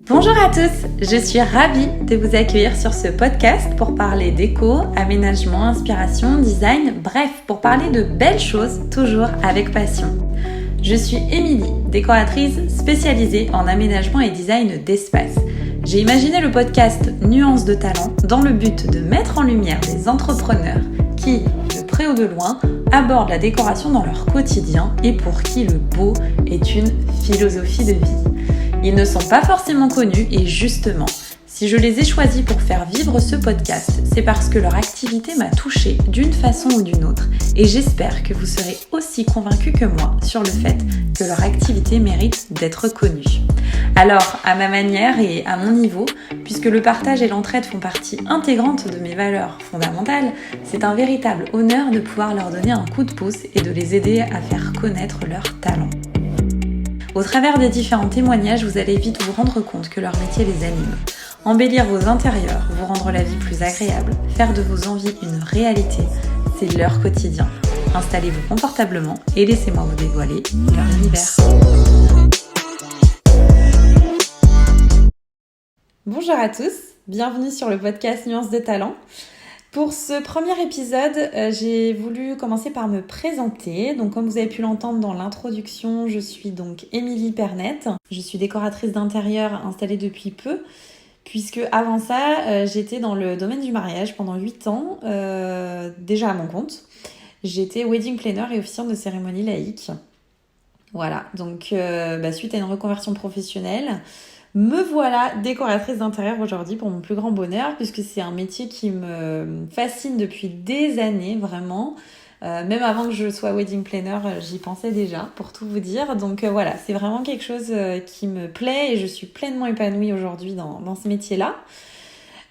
Bonjour à tous, je suis ravie de vous accueillir sur ce podcast pour parler déco, aménagement, inspiration, design, bref, pour parler de belles choses, toujours avec passion. Je suis Émilie, décoratrice spécialisée en aménagement et design d'espace. J'ai imaginé le podcast Nuances de talent dans le but de mettre en lumière des entrepreneurs qui, de près ou de loin, abordent la décoration dans leur quotidien et pour qui le beau est une philosophie de vie. Ils ne sont pas forcément connus et justement, si je les ai choisis pour faire vivre ce podcast, c'est parce que leur activité m'a touchée d'une façon ou d'une autre et j'espère que vous serez aussi convaincus que moi sur le fait que leur activité mérite d'être connue. Alors, à ma manière et à mon niveau, puisque le partage et l'entraide font partie intégrante de mes valeurs fondamentales, c'est un véritable honneur de pouvoir leur donner un coup de pouce et de les aider à faire connaître leurs talents. Au travers des différents témoignages, vous allez vite vous rendre compte que leur métier les anime. Embellir vos intérieurs, vous rendre la vie plus agréable, faire de vos envies une réalité, c'est leur quotidien. Installez-vous confortablement et laissez-moi vous dévoiler leur univers. Bonjour à tous, bienvenue sur le podcast Nuances de talent. Pour ce premier épisode, j'ai voulu commencer par me présenter. Donc comme vous avez pu l'entendre dans l'introduction, je suis donc Émilie Pernette. Je suis décoratrice d'intérieur installée depuis peu, puisque avant ça, j'étais dans le domaine du mariage pendant 8 ans, déjà à mon compte. J'étais wedding planner et officiante de cérémonie laïque. Voilà, donc suite à une reconversion professionnelle, me voilà décoratrice d'intérieur aujourd'hui pour mon plus grand bonheur, puisque c'est un métier qui me fascine depuis des années, vraiment. Même avant que je sois wedding planner, j'y pensais déjà, pour tout vous dire. Donc voilà, c'est vraiment quelque chose qui me plaît et je suis pleinement épanouie aujourd'hui dans ce métier-là.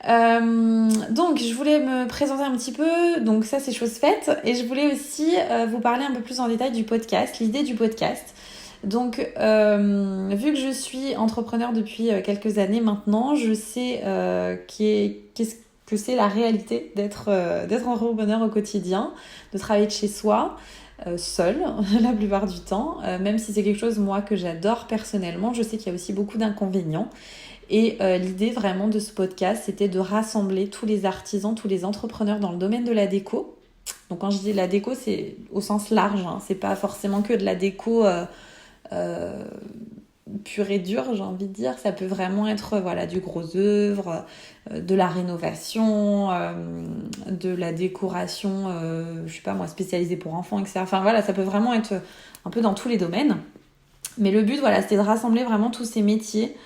Donc je voulais me présenter un petit peu, donc ça c'est chose faite. Et je voulais aussi vous parler un peu plus en détail du podcast, l'idée du podcast. Donc, vu que je suis entrepreneur depuis quelques années maintenant, je sais qu'est-ce que c'est la réalité d'être entrepreneur au quotidien, de travailler de chez soi, seul la plupart du temps. Même si c'est quelque chose, moi, que j'adore personnellement, je sais qu'il y a aussi beaucoup d'inconvénients. Et l'idée vraiment de ce podcast, c'était de rassembler tous les artisans, tous les entrepreneurs dans le domaine de la déco. Donc quand je dis la déco, c'est au sens large, hein. C'est pas forcément que de la déco pure et dure, j'ai envie de dire. Ça peut vraiment être du gros œuvre, de la rénovation, de la décoration, je sais pas moi, spécialisée pour enfants, etc. Enfin voilà, ça peut vraiment être un peu dans tous les domaines. Mais le but, c'était de rassembler vraiment tous ces métiers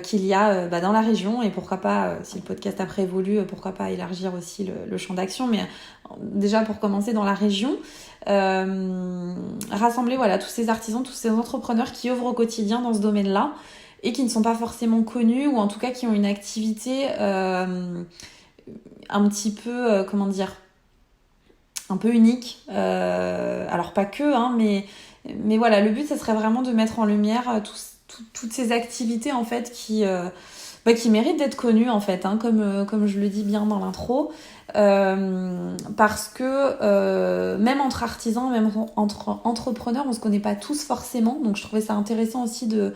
qu'il y a dans la région et pourquoi pas, si le podcast après évolue, pourquoi pas élargir aussi le champ d'action, mais déjà pour commencer dans la région, rassembler tous ces artisans, tous ces entrepreneurs qui œuvrent au quotidien dans ce domaine-là et qui ne sont pas forcément connus ou en tout cas qui ont une activité un petit peu, un peu unique, alors pas que, mais voilà, le but ça serait vraiment de mettre en lumière toutes ces activités en fait qui méritent d'être connues en fait, comme je le dis bien dans l'intro, parce que même entre artisans, même entre entrepreneurs, on se connaît pas tous forcément, donc je trouvais ça intéressant aussi de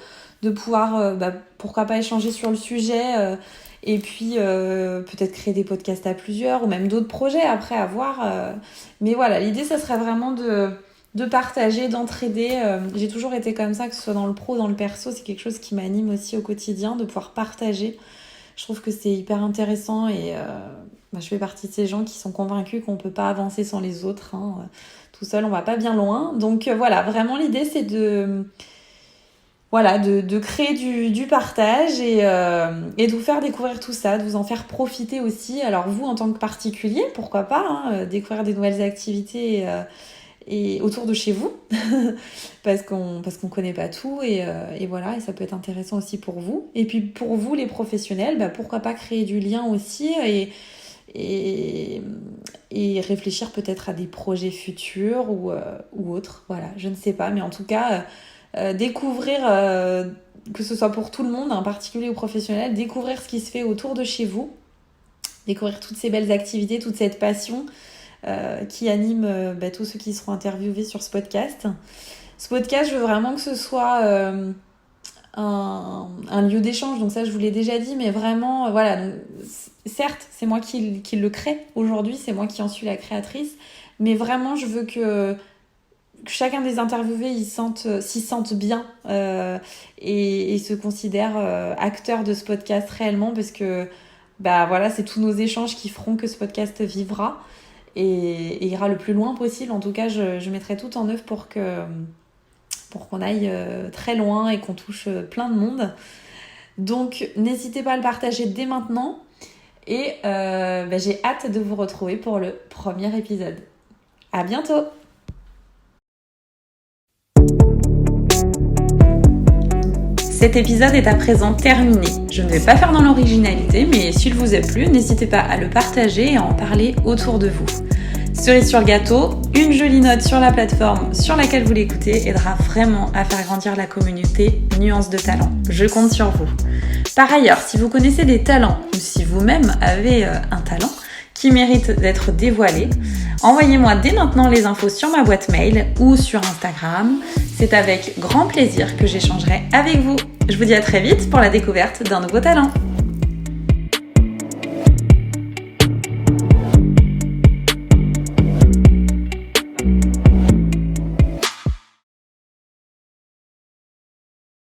pouvoir pourquoi pas échanger sur le sujet, et puis peut-être créer des podcasts à plusieurs ou même d'autres projets après à voir, mais voilà, l'idée ça serait vraiment de partager, d'entraider. J'ai toujours été comme ça, que ce soit dans le pro, dans le perso, c'est quelque chose qui m'anime aussi au quotidien, de pouvoir partager. Je trouve que c'est hyper intéressant et je fais partie de ces gens qui sont convaincus qu'on peut pas avancer sans les autres. Tout seul, on va pas bien loin. Donc voilà, vraiment l'idée c'est de créer du partage et de vous faire découvrir tout ça, de vous en faire profiter aussi. Alors vous, en tant que particulier, pourquoi pas, découvrir des nouvelles activités et autour de chez vous parce qu'on connaît pas tout et voilà, et ça peut être intéressant aussi pour vous. Et puis pour vous les professionnels, pourquoi pas créer du lien aussi et réfléchir peut-être à des projets futurs ou autres. Voilà, je ne sais pas, mais en tout cas découvrir, que ce soit pour tout le monde, en particulier ou professionnel, découvrir ce qui se fait autour de chez vous, découvrir toutes ces belles activités, toute cette passion qui anime tous ceux qui seront interviewés sur ce podcast. Ce podcast, je veux vraiment que ce soit un lieu d'échange, donc ça je vous l'ai déjà dit, mais vraiment, voilà, donc, certes, c'est moi qui le crée aujourd'hui, c'est moi qui en suis la créatrice, mais vraiment, je veux que chacun des interviewés s'y sente bien et se considère acteur de ce podcast réellement, parce que voilà, c'est tous nos échanges qui feront que ce podcast vivra et ira le plus loin possible. En tout cas, je mettrai tout en œuvre pour qu'on aille très loin et qu'on touche plein de monde. Donc n'hésitez pas à le partager dès maintenant et j'ai hâte de vous retrouver pour le premier épisode. À bientôt! Cet épisode est à présent terminé. Je ne vais pas faire dans l'originalité, mais s'il vous a plu, n'hésitez pas à le partager et à en parler autour de vous. Cerise sur le gâteau, une jolie note sur la plateforme sur laquelle vous l'écoutez aidera vraiment à faire grandir la communauté Nuances de Talent. Je compte sur vous. Par ailleurs, si vous connaissez des talents ou si vous-même avez un talent qui mérite d'être dévoilé, envoyez-moi dès maintenant les infos sur ma boîte mail ou sur Instagram. C'est avec grand plaisir que j'échangerai avec vous. Je vous dis à très vite pour la découverte d'un nouveau talent.